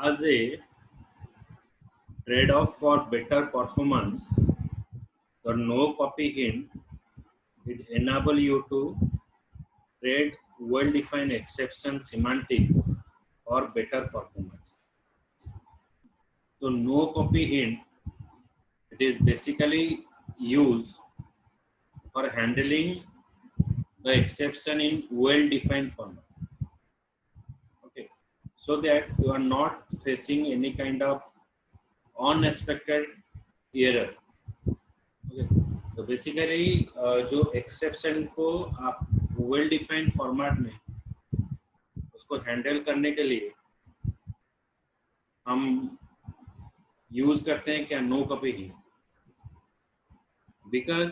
as a trade-off for better performance, the no copy hint it enable you to trade well-defined exception semantic for better performance. So no copy hint it is basically used for handling the exception in well-defined format. Okay, so that you are not facing any kind of unexpected error. Okay, तो basically जो exception को आप well defined format में उसको handle करने के लिए हम यूज करते हैं क्या नो कॉपी ही because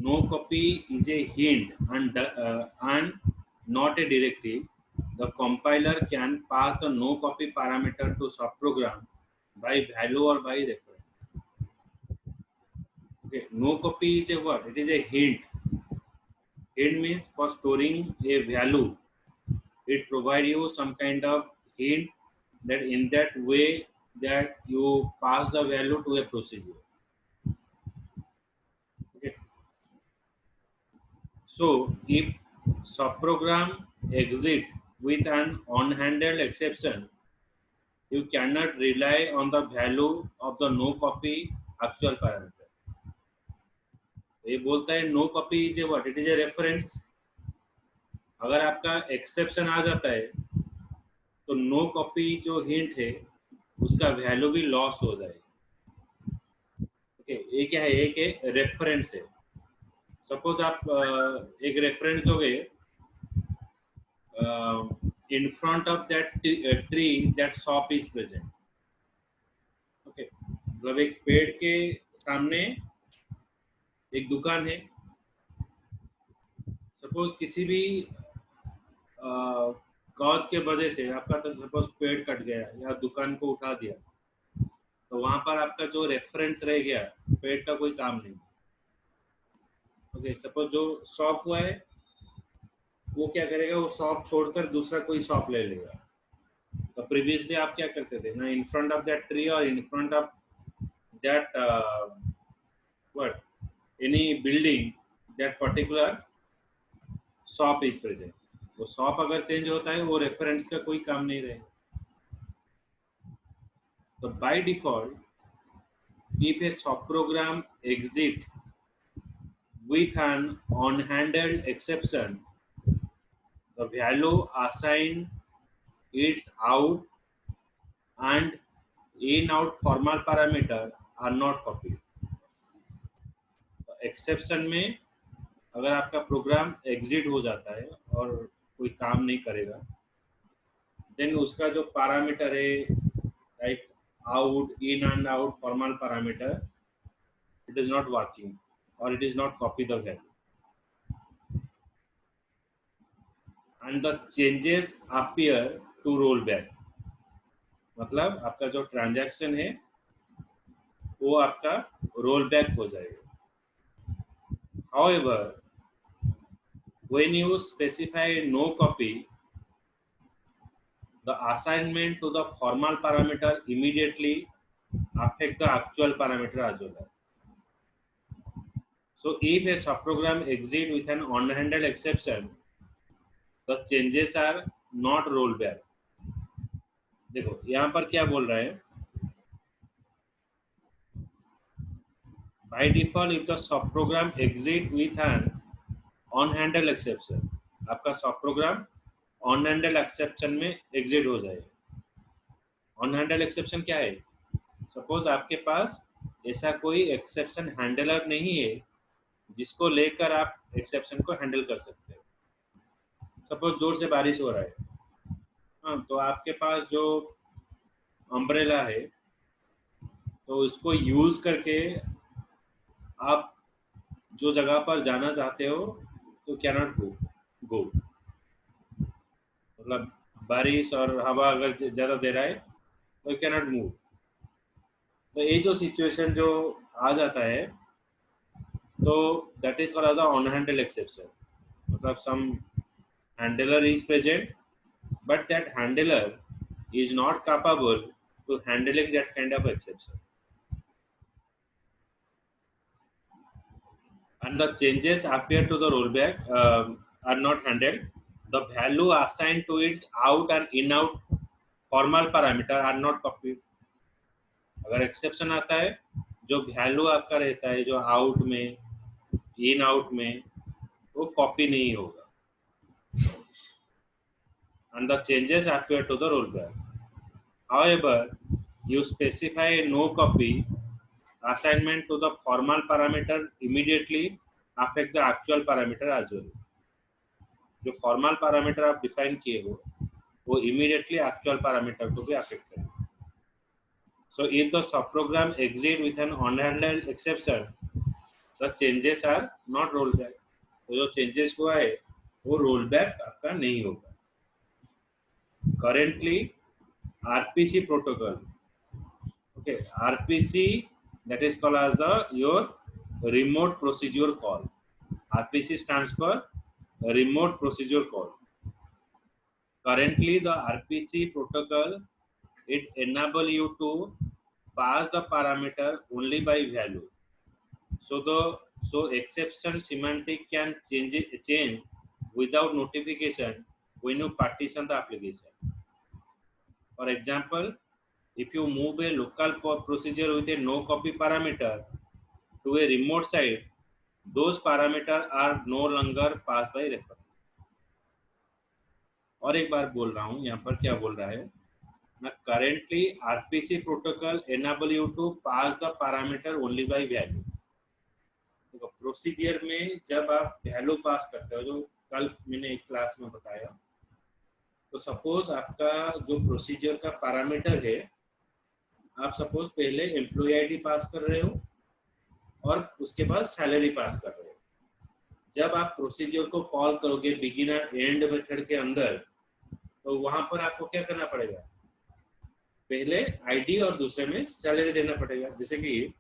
no copy is a hint and not a directive. The compiler can pass the no copy parameter to subprogram by value or by reference. Okay, no copy is a what? It is a hint. Hint means for storing a value. It provides you some kind of hint that in that way that you pass the value to a procedure. Okay. So if subprogram exit with an unhandled exception, you cannot rely on the value of the no copy actual parameter. ये बोलता है no copy is a what? It is a reference. अगर आपका exception आ जाता है तो no copy जो hint है उसका वैल्यू भी लॉस हो जाएगा. ओके, ये क्या है? एक रेफरेंस है. सपोज आप एक रेफरेंस दोगे in front of that tree that shop is present. Okay, मतलब एक पेड़ के सामने एक दुकान है. सपोज किसी भी कॉज के वजह से आपका तो सपोज पेड़ कट गया या दुकान को उठा दिया तो वहां पर आपका जो रेफरेंस रह गया पेड़ का कोई काम नहीं. ओके, सपोज जो शॉप हुआ है वो क्या करेगा? वो शॉप छोड़कर दूसरा कोई शॉप ले लेगा. तो प्रीवियसली आप क्या करते थे ना? In front of that tree और in front of that what any building that particular shop is present. वो शॉप अगर चेंज होता है वो रेफरेंस का कोई काम नहीं रहेगा. तो बाय डिफॉल्ट इफ ए सब programme exit with an unhandled exception, the value assigned its out and in out formal parameter are not copied. Exception में अगर आपका प्रोग्राम एग्जिट हो जाता है और कोई काम नहीं करेगा देन उसका जो पैरामीटर है like out in and out formal parameter it is not working or it is not copy the value and the changes appear to roll back. मतलब आपका जो ट्रांजैक्शन है वो आपका रोल बैक हो जाएगा. However, when you specify no copy, the assignment to the formal parameter immediately affect the actual parameter as well. So if a subprogram exit with an unhandled exception, the changes are not rolled back. देखो यहाँ पर क्या बोल रहा है? By default, if the subprogram exit with an unhandled exception, आपका subprogram unhandled exception में exit हो जाएगा. Unhandled exception क्या है? Suppose आपके पास ऐसा कोई exception handler नहीं है जिसको लेकर आप एक्सेप्शन को हैंडल कर सकते हो. सपोज जोर से बारिश हो रहा है, हाँ, तो आपके पास जो अम्ब्रेला है तो उसको यूज करके आप जो जगह पर जाना चाहते हो तो कैनॉट गो. मतलब बारिश और हवा अगर ज़्यादा दे रहा है तो कैनॉट मूव. तो ये जो सिचुएशन जो आ जाता है तो that is called the unhandled exception. मतलब some handler is present but that handler is not capable to handling that kind of exception. And the changes appear to the rollback are not handled. The value assigned to its out and in out formal parameter are not copied. अगर exception आता है, जो value आपका रहता है जो out में in out में, वो कॉपी नहीं होगा. And the changes appear to the rollback. However, you specify no copy assignment to the formal parameter immediately affect the actual parameter as well. जो फॉर्मल पैरामीटर आप डिफाइन किए हो वो इमीडिएटली एक्चुअल पैरामीटर को भी affect करेगा. So if the sub programme exit with an unhandled exception, the changes are not roll back. तो जो चेंजेस हुआ है वो रोल बैक आपका नहीं होगा. Currently RPC protocol, okay, RPC, that is called as the your remote procedure call. RPC stands for remote procedure call. Currently the RPC protocol, it enable you to pass the parameter only by value. So exception semantic can change without notification when you partition the application. For example, if you move a local procedure with a no copy parameter to a remote site, those parameters are no longer passed by reference. और एक बार बोल रहा हूँ, यहाँ पर क्या बोल रहा है ना, currently RPC protocol enable you to pass the parameter only by value. तो प्रोसीजर में जब आप वैल्यू पास करते हो, जो कल मैंने एक क्लास में बताया, तो सपोज आपका जो प्रोसीजर का पैरामीटर है, आप सपोज पहले एम्प्लॉय आईडी पास कर रहे हो और उसके बाद सैलरी पास कर रहे हो. जब आप प्रोसीजर को कॉल करोगे बिगिनर एंड मेथड के अंदर, तो वहां पर आपको क्या करना पड़ेगा, पहले आईडी और दूसरे में सैलरी देना पड़ेगा. जैसे कि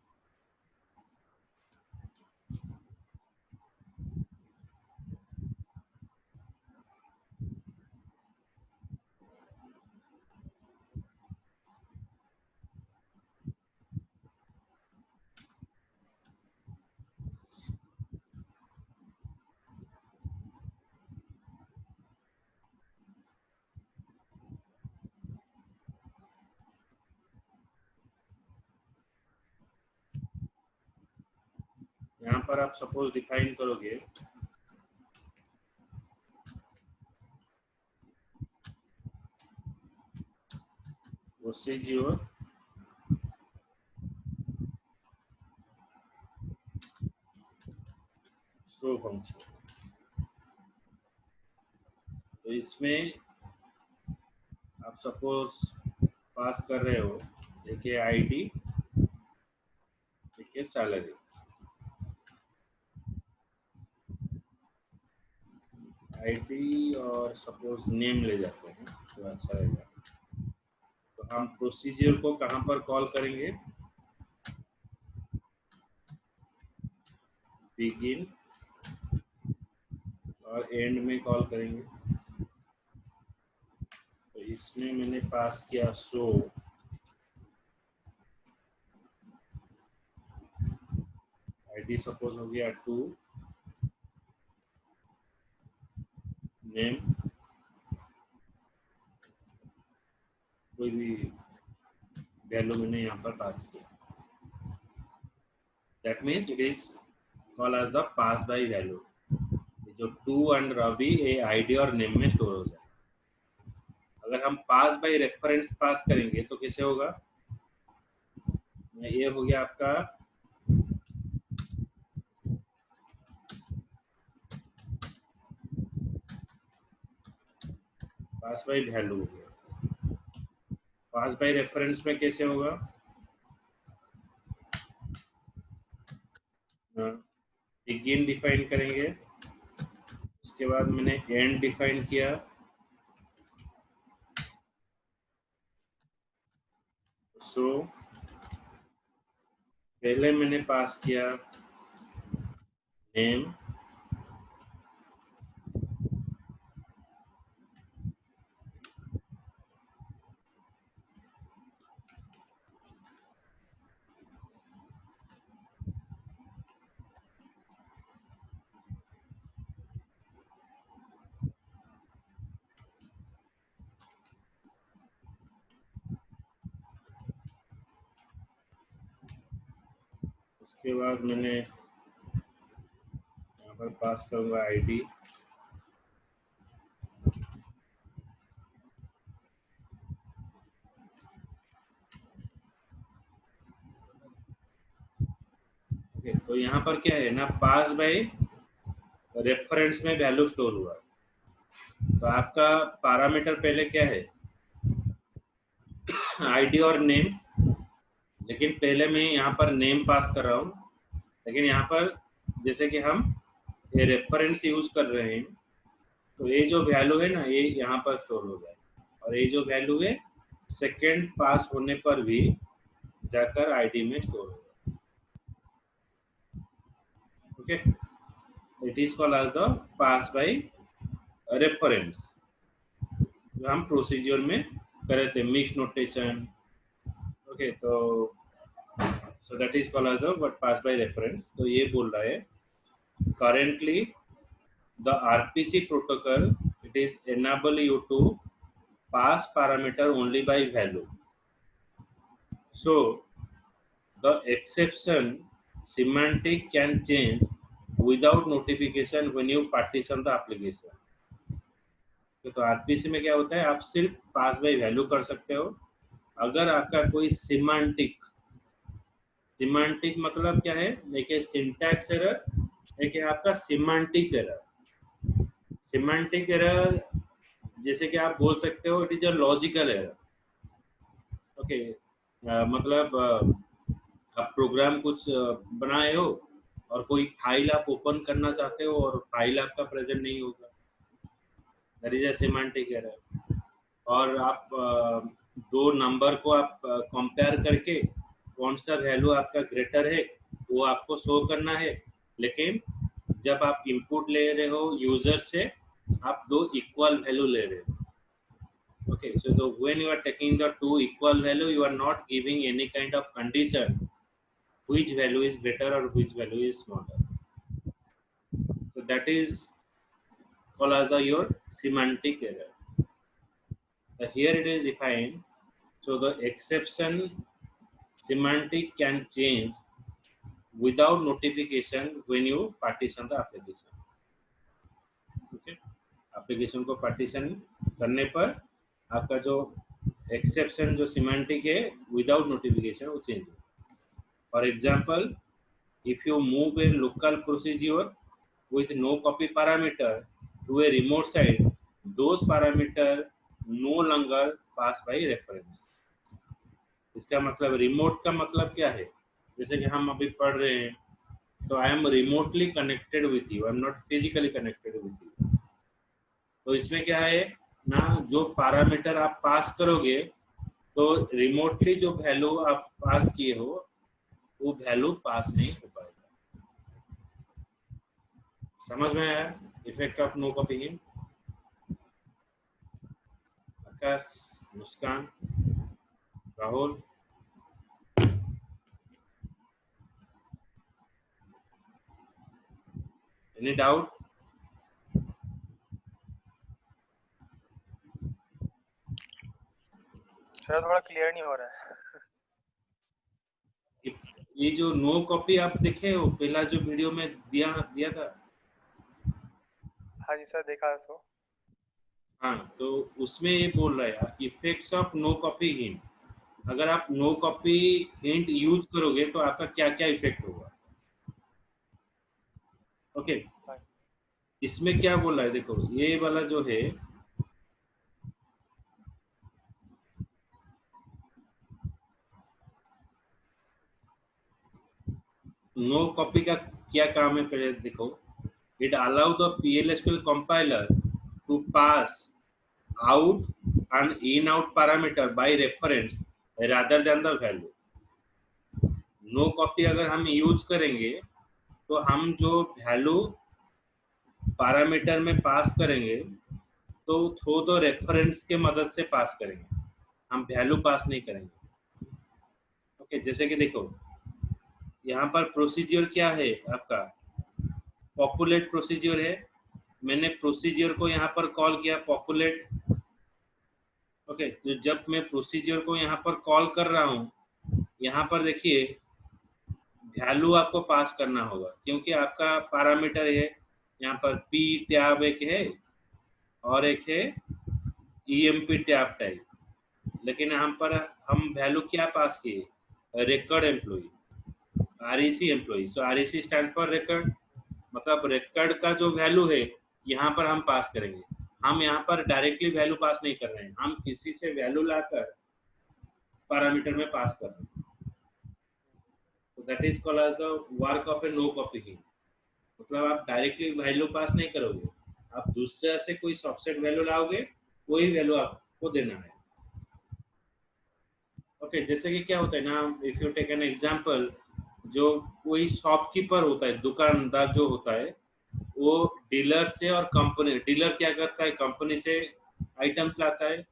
यहाँ पर आप सपोज डिफाइन करोगे प्रोसीजर शो फंक्शन. तो इसमें आप सपोज पास कर रहे हो, एक आईडी, एक सैलरी. आईडी और सपोज नेम ले जाते हैं तो अच्छा रहेगा. तो हम प्रोसीजर को कहाँ पर कॉल करेंगे, बिगिन और एंड में कॉल करेंगे. तो इसमें मैंने पास किया शो, आईडी सपोज हो गया 2, नेम कोई भी वैल्यू मैंने यहाँ पर पास किया. That means it is call as the pass by value. जो 2 एंड रवि ए आईडी और नेम में स्टोर हो जाए. अगर हम पास बाय रेफरेंस पास करेंगे तो कैसे होगा, ये हो गया आपका पास बाय वैल्यू हो गया. पास बाय रेफरेंस में कैसे होगा, बिगिन डिफाइन करेंगे, उसके बाद मैंने एंड डिफाइन किया, सो पहले मैंने पास किया नेम, उसके बाद मैंने यहाँ पर पास करूँगा आईडी, तो यहाँ पर क्या है ना, पास बाय रेफरेंस में वैल्यू स्टोर हुआ। तो आपका पैरामीटर पहले क्या है, आईडी और नेम, लेकिन पहले मैं यहाँ पर नेम पास कर रहा हूँ, लेकिन यहाँ पर जैसे कि हम ये रेफरेंस यूज कर रहे हैं, तो ये जो वैल्यू है ना ये यहाँ पर स्टोर हो जाए, और ये जो वैल्यू है सेकेंड पास होने पर भी जाकर आईडी में स्टोर हो जाए। Okay, it is called as the pass by reference, जो हम प्रोसीजर में करे थे, मिक्स नोटेशन। ओके, तो so that is called as a what pass by reference. तो ये बोल रहा है currently the RPC protocol, it is enable you to pass parameter only by value. So the exception semantic can change without notification when you partition the application. तो RPC में क्या होता है, आप सिर्फ पास बाय वैल्यू कर सकते हो अगर आपका कोई सिमेंटिक मतलब क्या है, देखिए सिंटैक्स एरर, देखिए आपका सिमेंटिक एरर जैसे कि आप बोल सकते हो it is a logical error. Okay, मतलब आप प्रोग्राम कुछ बनाए हो और कोई फाइल आप ओपन करना चाहते हो और फाइल आपका प्रेजेंट नहीं होगा, that is a semantic error. और आप दो नंबर को आप कंपेयर करके कौन सा वैल्यू आपका ग्रेटर है वो आपको शो करना है, लेकिन जब आप इनपुट ले रहे हो यूजर से, आप दो इक्वल वैल्यू ले रहे हो। Okay, so when you are taking the two equal value, you are not giving any kind of condition which value is greater or which value is smaller. So that is called as your semantic error. Here it is defined. So the exception semantic can change without notification when you partition the application. Okay, application को partition करने पर आपका जो exception जो semantic है without notification वो change हो। For example, if you move A local procedure with no copy parameter to a remote site, those parameter no longer pass by reference. इसका मतलब रिमोट का मतलब क्या है, जैसे कि हम अभी पढ़ रहे हैं, तो I am remotely connected with you, I am not physically connected with you. तो इसमें क्या है ना, जो पैरामीटर आप पास करोगे तो रिमोटली जो वैल्यू आप पास किए हो वो वैल्यू पास नहीं हो पाएगा। समझ में आया effect of no copying? Akash, Muskan, Rahul, any doubt? Sir थोड़ा क्लियर नहीं हो रहा है। ये जो नो कॉपी आप देखे हो, पहला जो वीडियो में दिया था। हाँ जी सर, देखा है तो। हाँ, तो उसमें ये बोल रहा है effects of no copy hint. अगर आप नो कॉपी हिंट यूज करोगे तो आपका क्या क्या इफेक्ट होगा। ओके, इसमें क्या बोल रहा है, देखो ये वाला जो है, नो कॉपी का क्या काम है पहले देखो। It allow the PLSQL compiler to pass out an in out parameter by reference rather than the value. No copy अगर हम यूज करेंगे तो हम जो वैल्यू पैरामीटर में पास करेंगे तो थ्रू द रेफरेंस के मदद से पास करेंगे, हम वैल्यू पास नहीं करेंगे। ओके, जैसे कि देखो यहाँ पर प्रोसीजर क्या है आपका, पॉपुलेट प्रोसीजर है। मैंने प्रोसीजर को यहाँ पर कॉल किया पॉपुलेट। ओके, तो जब मैं प्रोसीजर को यहाँ पर कॉल कर रहा हूँ, यहाँ पर देखिए वैल्यू आपको पास करना होगा, क्योंकि आपका पैरामीटर है यहाँ पर पी टैब एक है और एक है ईएमपी टैब टाइप, लेकिन यहाँ पर हम वैल्यू क्या पास किए, record employ, REC employ. So REC stand for record, मतलब रिकॉर्ड का जो वैल्यू है यहाँ पर हम पास करेंगे। हम यहाँ पर डायरेक्टली वैल्यू पास नहीं कर रहे हैं, हम किसी से वैल्यू लाकर पैरामीटर में पास कर रहे हैं। तो that is called as the work of a no copy hint. मतलब आप डायरेक्टली वैल्यू पास नहीं करोगे, आप दूसरे से कोई सबसेट वैल्यू लाओगे, वही वैल्यू आपको देना है। ओके, जैसे कि क्या होता है ना, if you take an example, जो कोई शॉपकीपर होता है, दुकानदार जो होता है, वो डीलर से और कंपनी, डीलर क्या करता है, कंपनी से आइटम्स लाता है।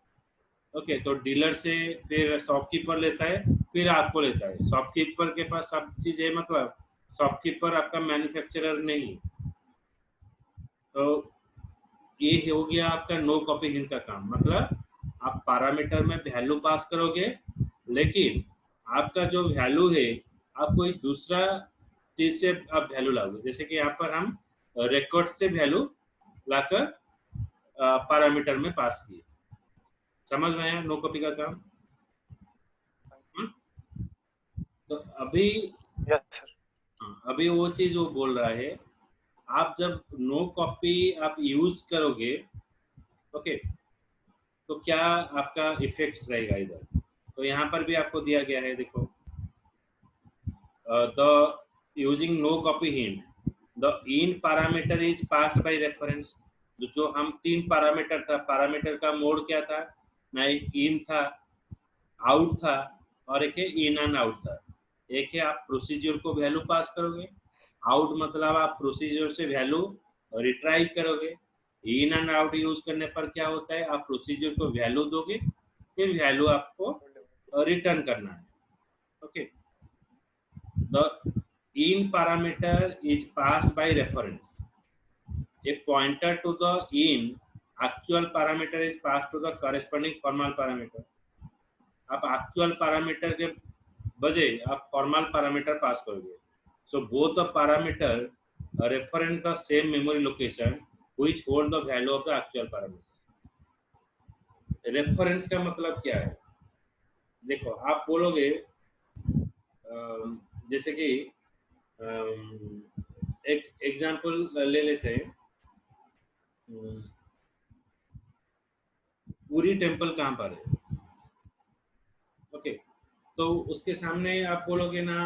ओके, तो डीलर से फिर शॉपकीपर लेता है, फिर आपको लेता है। शॉपकीपर के पास सब चीज है, मतलब शॉपकीपर आपका मैन्युफैक्चरर नहीं। तो ये हो गया आपका नो कॉपी हिंट का काम। मतलब आप पैरामीटर में वैल्यू पास करोगे, लेकिन आपका जो वैल्यू है आप कोई दूसरा चीज से आप वैल्यू लाओगे। जैसे कि यहाँ पर हम रिकॉर्ड से वैल्यू लाकर पैरामीटर में पास किए। समझ में आया नो कॉपी का काम? तो अभी यस सर। अभी वो चीज वो बोल रहा है, आप जब नो कॉपी आप यूज करोगे, ओके, तो क्या आपका इफेक्ट्स रहेगा इधर। तो यहाँ पर भी आपको दिया गया है, देखो, the using no copy hint the in parameter is passed by reference. जो हम तीन पैरामीटर था, पैरामीटर का मोड क्या था ना, एक इन था, आउट था, और एक है इन एंड आउट था। एक है आप प्रोसीजर को वैल्यू पास करोगे, आउट मतलब आप प्रोसीजर से वैल्यू रिट्राइव करोगे। इन एंड आउट यूज करने पर क्या होता है, आप प्रोसीजर को वैल्यू दोगे, फिर वैल्यू आपको रिटर्न करना है। Okay, the in parameter is passed by reference. A pointer to the in actual parameter is passed to the corresponding formal parameter. आप actual parameter के बजाय आप formal parameter पास करोगे। So both the parameter reference the same memory location which hold the value of the actual parameter. Reference का मतलब क्या है? देखो, आप बोलोगे जैसे कि एक एग्जांपल ले लेते हैं, पूरी टेम्पल कहाँ पर है। ओके, तो उसके सामने आप बोलोगे ना,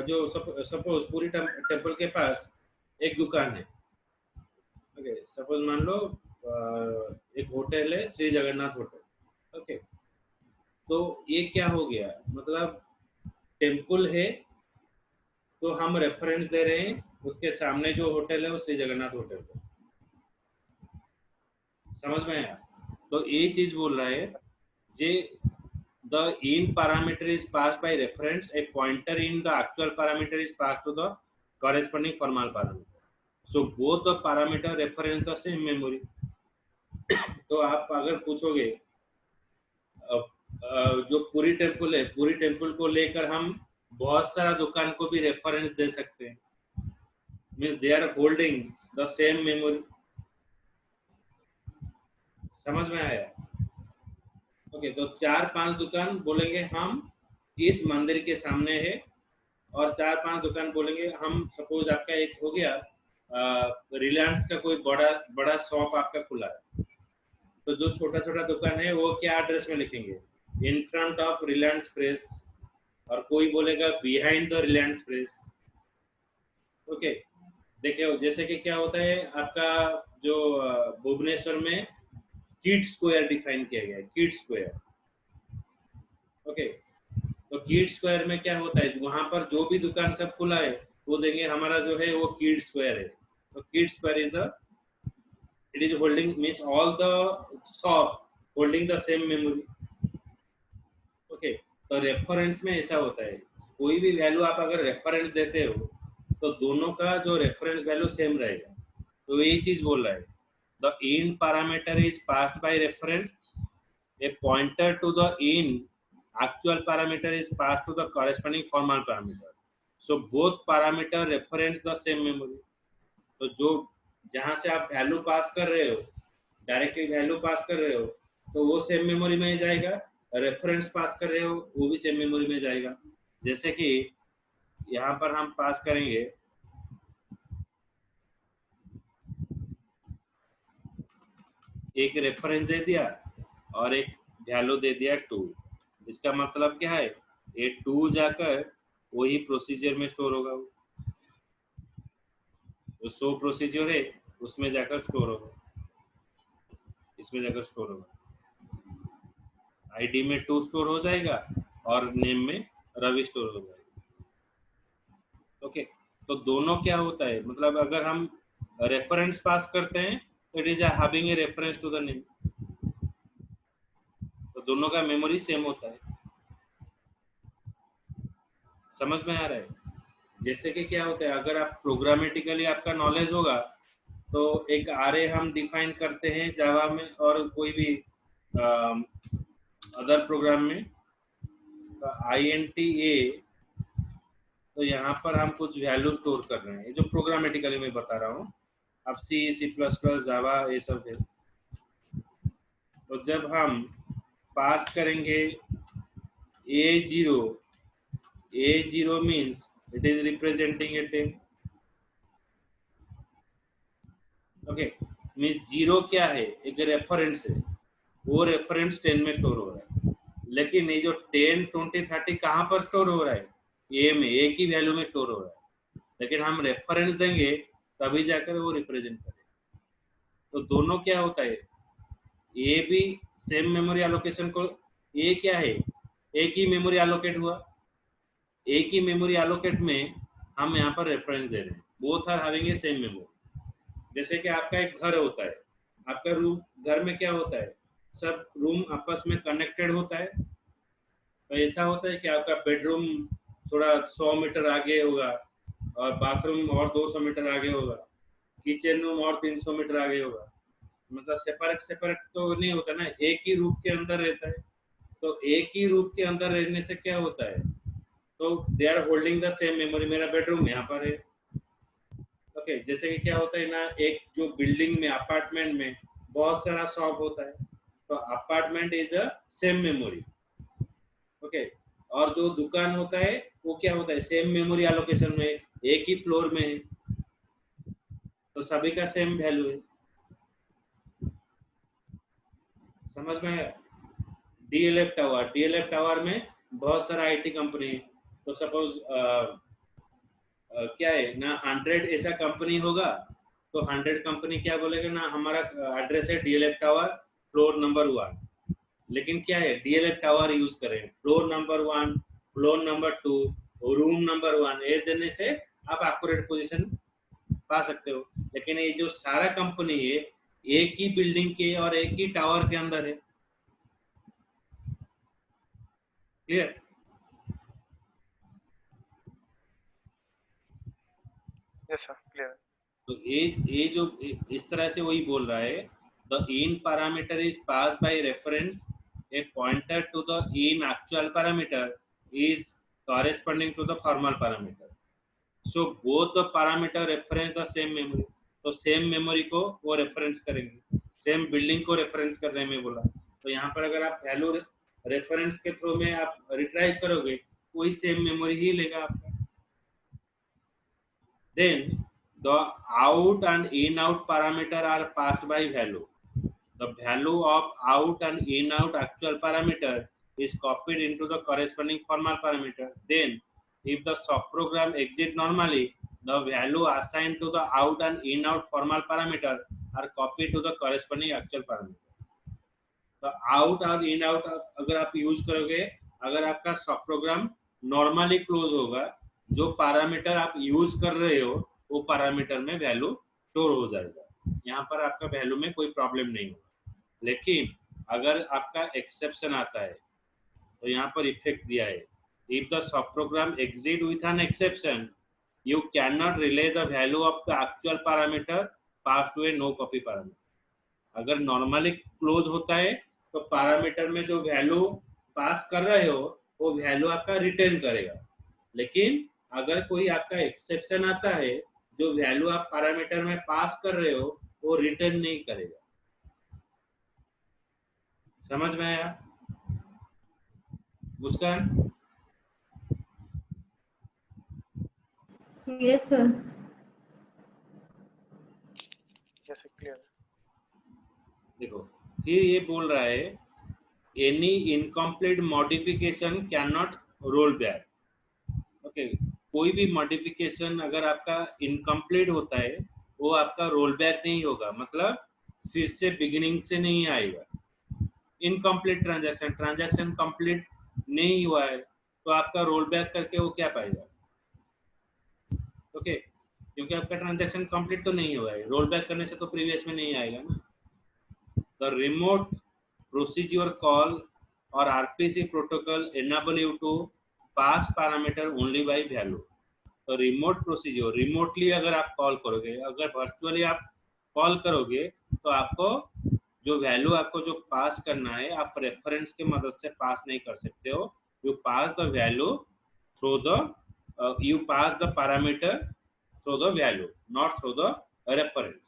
जो सपोज पूरी टेम्पल के पास एक दुकान है। ओके, सपोज मान लो एक होटल है, श्री जगन्नाथ होटल। ओके, तो ये क्या हो गया, मतलब टेम्पल है तो हम रेफरेंस दे रहे हैं, उसके सामने जो होटल है वो श्री जगन्नाथ होटल है। समझ में आया? तो ये चीज बोल रहा है, जे the in parameter is passed by reference, a pointer in the actual parameter is passed to the corresponding formal parameter. So both the parameter reference the same memory. तो आप अगर पूछोगे जो पूरी टेम्पल है, पूरी टेम्पल को लेकर हम बहुत सारा दुकान को भी रेफरेंस दे सकते हैं, means they are holding the same memory. समझ में आया? ओके, तो 4-5 दुकान बोलेंगे हम इस मंदिर के सामने है, और 4-5 दुकान बोलेंगे हम, सपोज आपका एक हो गया रिलायंस का कोई बड़ा शॉप आपका खुला है, तो जो छोटा छोटा दुकान है वो क्या एड्रेस में लिखेंगे, इन फ्रंट ऑफ रिलायंस प्रेस, और कोई बोलेगा behind the Reliance press. Okay, देखिए जैसे कि क्या होता है, आपका जो भुवनेश्वर में किड स्क्वायर डिफाइन किया गया है, किड स्क्वायर। ओके, तो किड स्क्वायर में क्या होता है, वहां पर जो भी दुकान सब खुला है वो देंगे हमारा जो है वो किड स्क्वायर है। तो kid square is it is holding, means all the shop holding the same memory. Okay, तो रेफरेंस में ऐसा होता है, कोई भी वैल्यू आप अगर रेफरेंस देते हो तो दोनों का जो रेफरेंस वैल्यू सेम रहेगा। तो यही चीज बोल रहा है, the in parameter is passed by reference, a pointer to the in actual parameter is passed to the corresponding formal parameter. So both parameter reference the same memory. तो जो जहां से आप वैल्यू पास कर रहे हो, डायरेक्टली वैल्यू पास कर रहे हो, तो वो सेम मेमोरी में जाएगा, रेफरेंस पास कर रहे हो वो भी सेम मेमोरी में जाएगा। जैसे कि यहाँ पर हम पास करेंगे एक रेफरेंस दे दिया और एक वैल्यू दे दिया 2। इसका मतलब क्या है, ये 2 जाकर वही प्रोसीजर में स्टोर होगा, जो 100 प्रोसीजर है उसमें जाकर स्टोर होगा, इसमें जाकर स्टोर होगा। आईडी में 2 स्टोर हो जाएगा और नेम में रवि स्टोर हो जाएगा। ओके, तो दोनों क्या होता है, मतलब अगर हम रेफरेंस पास करते हैं तो it is having a reference to the name, तो दोनों का मेमोरी सेम होता है। समझ में आ रहा है? जैसे कि क्या होता है, अगर आप प्रोग्रामेटिकली आपका नॉलेज होगा तो एक आरे हम डिफाइन करते हैं जावा में और कोई भी अदर प्रोग्राम में, INTA, तो यहाँ पर हम कुछ वैल्यू स्टोर कर रहे हैं, ये जो प्रोग्रामेटिकली मैं बता रहा हूँ। अब C++, जावा ये सब है। तो जब हम पास करेंगे A0 means it is representing A 10। Okay, means 0 क्या है, एक रेफरेंस है, वो रेफरेंस 10 में स्टोर हो रहा है। लेकिन ये जो 10, 20, 30 कहाँ पर स्टोर हो रहा है, ए में, एक ही वैल्यू में स्टोर हो रहा है। लेकिन हम रेफरेंस देंगे तभी जाकर वो रिप्रेजेंट करेगा। तो दोनों क्या होता है, ये भी सेम मेमोरी एलोकेशन को, ये क्या है, एक ही मेमोरी एलोकेट हुआ, एक ही मेमोरी एलोकेट में हम यहाँ पर रेफरेंस दे रहे हैं, both are having a same memory. जैसे कि आपका एक घर होता है, आपका रूम, घर में क्या होता है, सब रूम आपस में कनेक्टेड होता है। तो ऐसा होता है कि आपका बेडरूम थोड़ा 100 मीटर आगे होगा और बाथरूम और 200 मीटर आगे होगा, किचन रूम और 300 मीटर आगे होगा, मतलब सेपरेट तो नहीं होता ना, एक ही रूम के अंदर रहता है। तो एक ही रूम के अंदर रहने से क्या होता है, तो they are holding the same memory. मेरा बेडरूम यहाँ पर है। ओके, जैसे कि क्या होता है ना, एक जो बिल्डिंग में, अपार्टमेंट में बहुत सारा शॉप होता है, तो apartment is a same memory. Okay, और जो दुकान होता है वो क्या होता है, सेम मेमोरी एलोकेशन में, एक ही फ्लोर में है, तो सभी का सेम वैल्यू है। समझ में आया? डीएलएफ टावर में बहुत सारा आईटी कंपनी है। तो सपोज क्या है ना, 100 ऐसा कंपनी होगा, तो 100 कंपनी क्या बोलेगा ना, हमारा एड्रेस है डीएलएफ टावर फ्लोर नंबर 1। लेकिन क्या है, डीएलएफ टावर यूज करें, floor number 1, floor number 2, room number 1, ये देने से आप एक्यूरेट पोजीशन पा सकते हो। लेकिन ये जो सारा कंपनी है एक ही बिल्डिंग के और एक ही टावर के अंदर है। क्लियर? Yes, sir. Clear. तो ये जो इस तरह से वही बोल रहा है, the in parameter is pass by reference, a pointer to the in actual parameter is corresponding to the formal parameter. So both the parameter reference the same memory. तो सेम मेमोरी को वो रेफरेंस करेंगे, same building को reference करने में बोला। तो यहाँ पर अगर आप वैल्यू रेफरेंस के थ्रू में आप रिट्राइव करोगे, वही सेम मेमोरी ही लेगा आपका। Then the out and in out parameter are passed by value. The value of out and in out actual parameter is copied into the corresponding formal parameter. Then if the subprogram exits normally, the value assigned to the out and in out formal parameter are copied to the corresponding actual parameter. तो out और in out अगर आप use करोगे, अगर आपका सब programme normally close होगा, जो पैरामीटर आप यूज कर रहे हो वो पैरामीटर में वैल्यू स्टोर हो जाएगा, यहाँ पर आपका वैल्यू में कोई प्रॉब्लम नहीं होगा। लेकिन अगर आपका एक्सेप्शन आता है, तो यहाँ पर इफेक्ट दिया है, if the sub programme exit with an exception, you can not rely the value of the actual parameter pass to a no copy parameter. अगर नॉर्मली क्लोज होता है तो पैरामीटर में जो वैल्यू पास कर रहे हो वो वैल्यू आपका रिटेन करेगा, लेकिन अगर कोई आपका एक्सेप्शन आता है, जो वैल्यू आप पैरामीटर में पास कर रहे हो वो रिटर्न नहीं करेगा। समझ में आया Muskan? Yes sir. Yes, sir. Clear. देखो फिर ये बोल रहा है any incomplete modification can not roll back. Okay, कोई भी मॉडिफिकेशन अगर आपका इनकम्प्लीट होता है वो आपका रोल बैक नहीं होगा, मतलब फिर से बिगिनिंग से नहीं आएगा। इनकम्प्लीट ट्रांजैक्शन कंप्लीट नहीं हुआ है तो आपका रोल बैक करके वो क्या पाएगा? ओके, क्योंकि आपका ट्रांजैक्शन कंप्लीट तो नहीं हुआ है, रोल बैक करने से तो प्रीवियस में नहीं आएगा ना। The remote procedure call or RPC protocol enable you to pass parameter only by value। तो रिमोट प्रोसीजर, रिमोटली अगर आप कॉल करोगे, अगर वर्चुअली आप कॉल करोगे तो आपको जो वैल्यू आपको जो पास करना है आप रेफरेंस की मदद से पास नहीं कर सकते हो। You pass the value through the you pass the parameter through the value, not through the reference.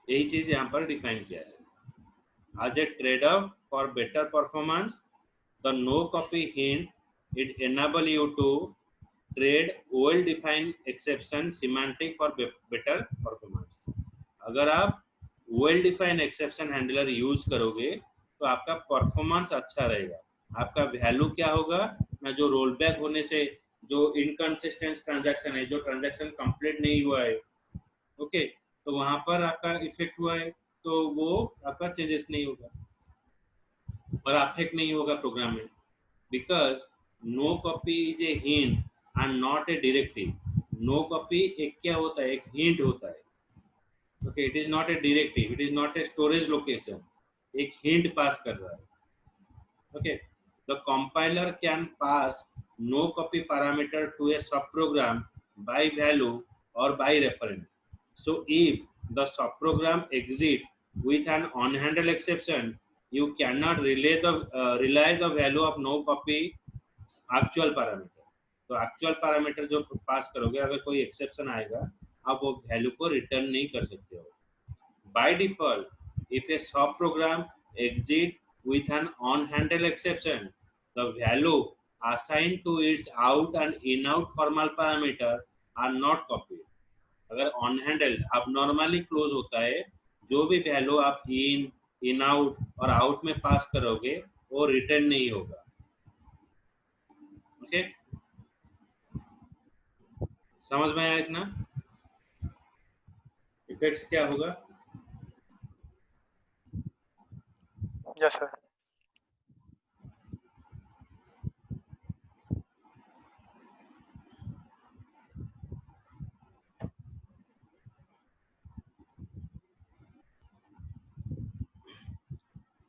यही चीज यहाँ पर डिफाइन किया है। As a trade off for better performance the no copy hint it enable you to trade well defined exception semantic for better performance. अगर आप well defined exception handler use करोगे तो आपका परफॉर्मेंस अच्छा रहेगा। आपका वैल्यू क्या होगा ना, जो रोल बैक होने से जो इनकंसिस्टेंट ट्रांजैक्शन है, जो ट्रांजैक्शन कंप्लीट नहीं हुआ है, ओके, तो वहां पर आपका इफेक्ट हुआ है तो वो आपका चेंजेस नहीं होगा और अफेक्ट नहीं होगा प्रोग्राम में। Because no copy is a hint and not a directive. No copy एक क्या होता है, एक हिंट होता है। Okay, it is not a directive, it is not a storage location, एक हिंट पास कर रहा है। Okay, the compiler can pass no copy parameter to a सब प्रोग्राम बाय वैल्यू और by reference. So if the subprogram exit with an on-handle exception, you cannot relay the value of no copy actual parameter। तो actual parameter जो पास करोगे, अगर कोई exception आएगा आप वो value को return नहीं कर सकते हो। By default, if a subprogram exit with an on-handle exception, the value assigned to its out and in-out formal parameter are not copied। अगर ऑन हैंडल आप नॉर्मली क्लोज होता है, जो भी वैल्यू आप इन आउट और आउट में पास करोगे वो रिटर्न नहीं होगा। ओके, समझ में आया इतना? इफेक्ट्स क्या होगा? Yes, sir.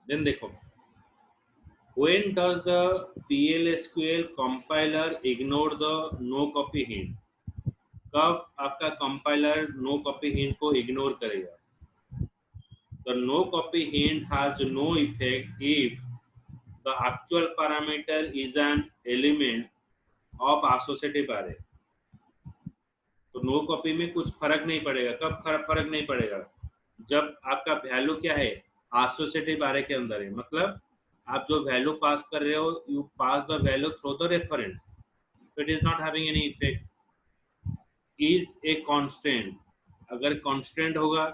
देन देखो, when does the PLSQL compiler ignore the no copy hint? कब आपका कंपाइलर नो कॉपी हिंट को इग्नोर करेगा? The no copy hint has no effect if the actual parameter is an element of associative array। तो know copy में कुछ फर्क नहीं पड़ेगा। कब फर्क नहीं पड़ेगा? जब आपका वैल्यू क्या है, एसोसिएटिव अरे के अंदर है। मतलब आप जो वैल्यू पास कर रहे हो, you pass the value through the reference, it is not having any effect. Is a constant, अगर कांस्टेंट होगा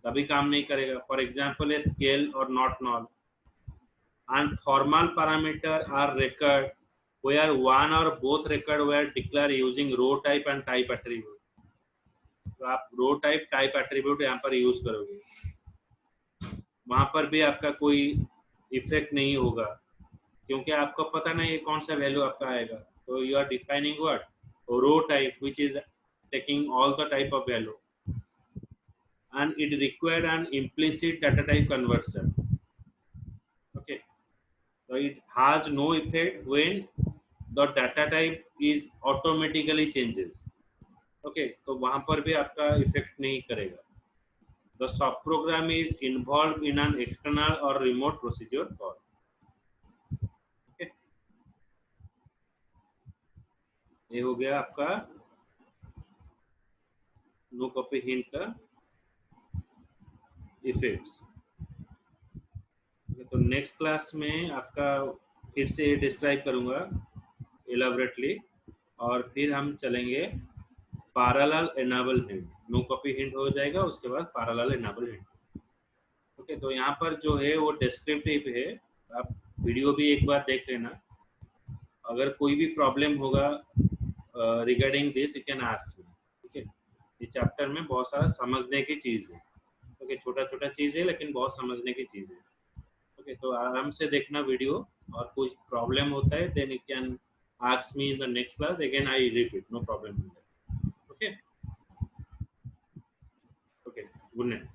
तभी काम नहीं करेगा। फॉर एग्जांपल ए स्केल और not null. And formal parameter are record where one or both record were declared using row type and type attribute। तो आप रो type type attribute यहाँ पर यूज करोगे, वहां पर भी आपका कोई इफेक्ट नहीं होगा क्योंकि आपको पता नहीं है कौन सा वैल्यू आपका आएगा। तो you are defining what, row type which is taking all the type of value and it required an implicit data type conversion। Okay, so it has no effect when the data type is automatically changes। Okay, तो वहां पर भी आपका effect नहीं करेगा। The subprogram is involved in an external or remote procedure call। Okay, ये हो गया आपका नो कॉपी हिंट का इफेक्ट्स। तो नेक्स्ट क्लास में आपका फिर से डिस्क्राइब करूंगा एलाबोरेटली, और फिर हम चलेंगे parallel enable hint. No copy hint हो जाएगा, उसके बाद पैरेलल एनेबल हिंट। ओके, तो यहाँ पर जो है वो डिस्क्रिप्टिव है, आप वीडियो भी एक बार देख लेना। अगर कोई भी प्रॉब्लम होगा regarding this you can ask मी। ठीक है, इस चैप्टर में बहुत सारा समझने की चीज़ है। ओके, छोटा छोटा चीज़ है लेकिन बहुत समझने की चीज़ है। ओके, तो आराम से देखना वीडियो, और कुछ प्रॉब्लम होता है then you can ask me in the next class, again I repeat, no problem. Okay, okay, good night.